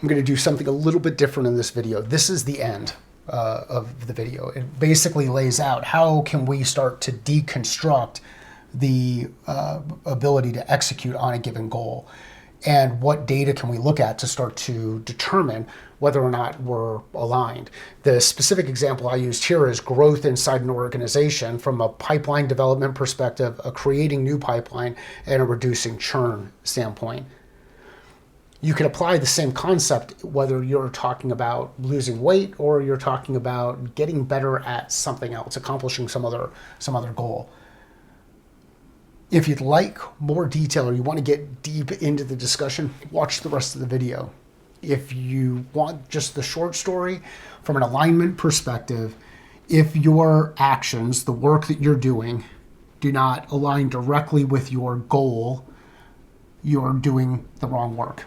I'm going to do something a little bit different in this video. This is the end of the video. It basically lays out how can we start to deconstruct the ability to execute on a given goal, and what data can we look at to start to determine whether or not we're aligned. The specific example I used here is growth inside an organization from a pipeline development perspective, a creating new pipeline, and a reducing churn standpoint. You can apply the same concept whether you're talking about losing weight or you're talking about getting better at something else, accomplishing some other goal. If you'd like more detail or you want to get deep into the discussion, watch the rest of the video. If you want just the short story from an alignment perspective, if your actions, the work that you're doing, do not align directly with your goal, you're doing the wrong work.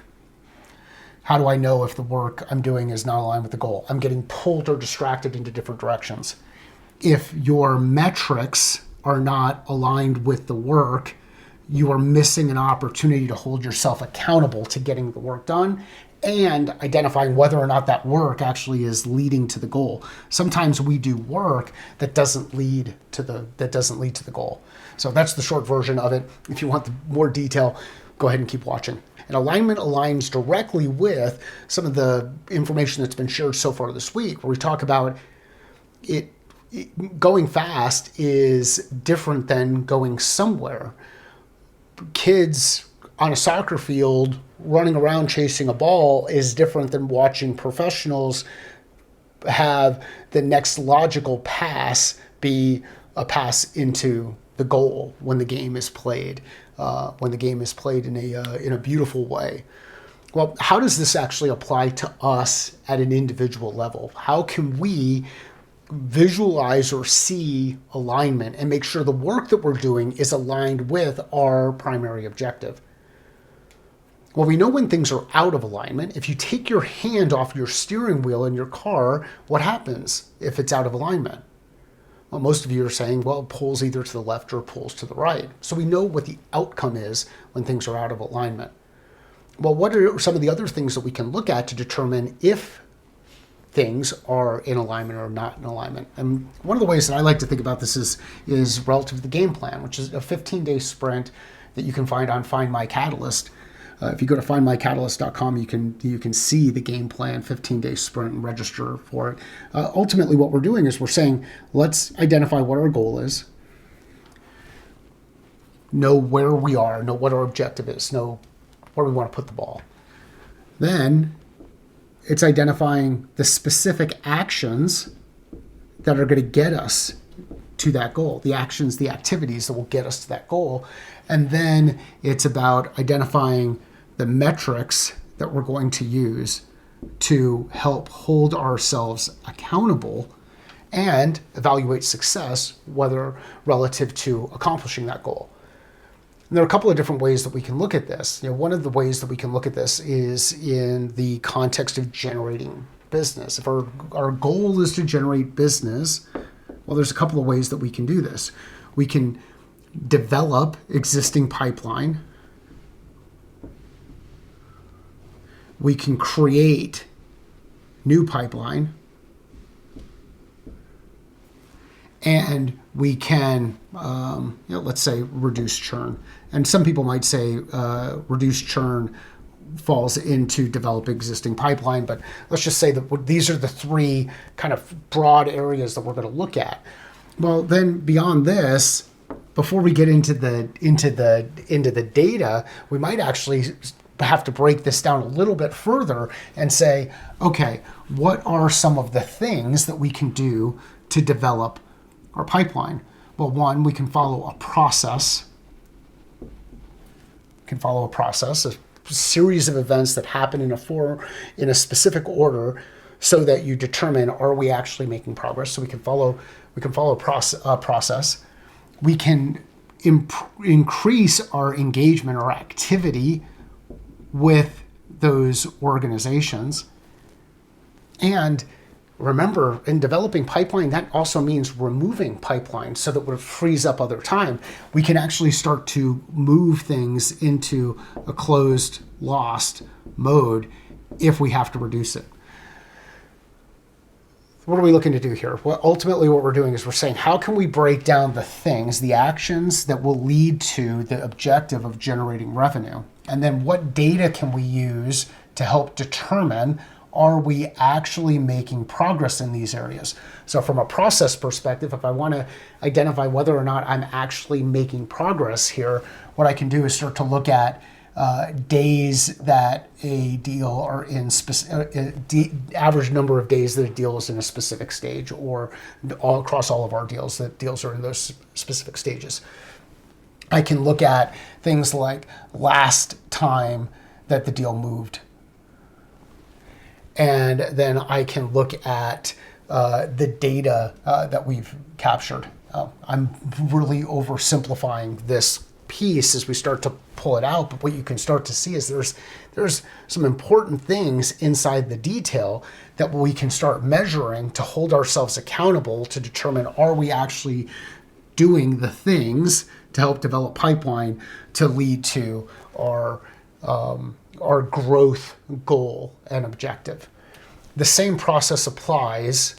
How do I know if the work I'm doing is not aligned with the goal? I'm getting pulled or distracted into different directions. If your metrics are not aligned with the work, you are missing an opportunity to hold yourself accountable to getting the work done and identifying whether or not that work actually is leading to the goal. Sometimes we do work that doesn't lead to the goal. So that's the short version of it. If you want more detail, go ahead and keep watching. And alignment aligns directly with some of the information that's been shared so far this week, where we talk about it. Going fast is different than going somewhere. Kids on a soccer field running around chasing a ball is different than watching professionals have the next logical pass be a pass into the goal when the game is played. In a beautiful way. Well, how does this actually apply to us at an individual level? How can we visualize or see alignment and make sure the work that we're doing is aligned with our primary objective? Well, we know when things are out of alignment. If you take your hand off your steering wheel in your car, what happens if it's out of alignment? Well, most of you are saying, well, it pulls either to the left or it pulls to the right. So we know what the outcome is when things are out of alignment. Well, what are some of the other things that we can look at to determine if things are in alignment or not in alignment? And one of the ways that I like to think about this is relative to the game plan, which is a 15-day sprint that you can find on Find My Catalyst. If you go to findmycatalyst.com, you can see the game plan, 15-day sprint, and register for it. Ultimately, what we're doing is we're saying, let's identify what our goal is, know where we are, know what our objective is, know where we want to put the ball. Then it's identifying the specific actions that are going to get us to that goal, the actions, the activities that will get us to that goal. And then it's about identifying the metrics that we're going to use to help hold ourselves accountable and evaluate success, whether relative to accomplishing that goal. And there are a couple of different ways that we can look at this. One of the ways that we can look at this is in the context of generating business. If our goal is to generate business, well, there's a couple of ways that we can do this. We can develop existing pipeline. We can create new pipeline. And we can, let's say, reduce churn. And some people might say reduce churn falls into develop existing pipeline, but let's just say that these are the three kind of broad areas that we're going to look at. Well, then beyond this, before we get into the data, we might actually have to break this down a little bit further and say, okay, what are some of the things that we can do to develop our pipeline? Well, one, we can follow a process. A series of events that happen in a specific order, so that you determine, are we actually making progress? So we can follow a process. We can increase our engagement or activity with those organizations. And remember, in developing pipeline, that also means removing pipeline so that it frees up other time. We can actually start to move things into a closed, lost mode if we have to reduce it. What are we looking to do here? Well, ultimately what we're doing is we're saying, how can we break down the things, the actions that will lead to the objective of generating revenue? And then what data can we use to help determine, are we actually making progress in these areas? So from a process perspective, if I want to identify whether or not I'm actually making progress here, what I can do is start to look at days that a deal are in average number of days that a deal is in a specific stage, or all across all of our deals that deals are in those specific stages. I can look at things like last time that the deal moved, and then I can look at the data that we've captured. I'm really oversimplifying this piece as we start to pull it out, but what you can start to see is there's some important things inside the detail that we can start measuring to hold ourselves accountable to determine, are we actually doing the things to help develop pipeline to lead to our growth goal and objective. The same process applies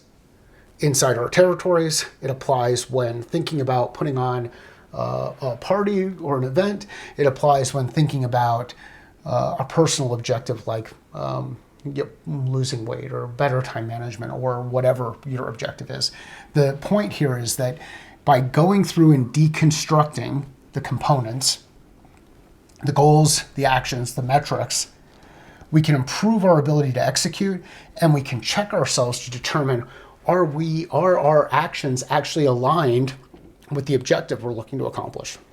inside our territories. It applies when thinking about putting on a party or an event. It applies when thinking about a personal objective like losing weight or better time management or whatever your objective is. The point here is that by going through and deconstructing the components, the goals, the actions, the metrics, we can improve our ability to execute, and we can check ourselves to determine, are our actions actually aligned with the objective we're looking to accomplish.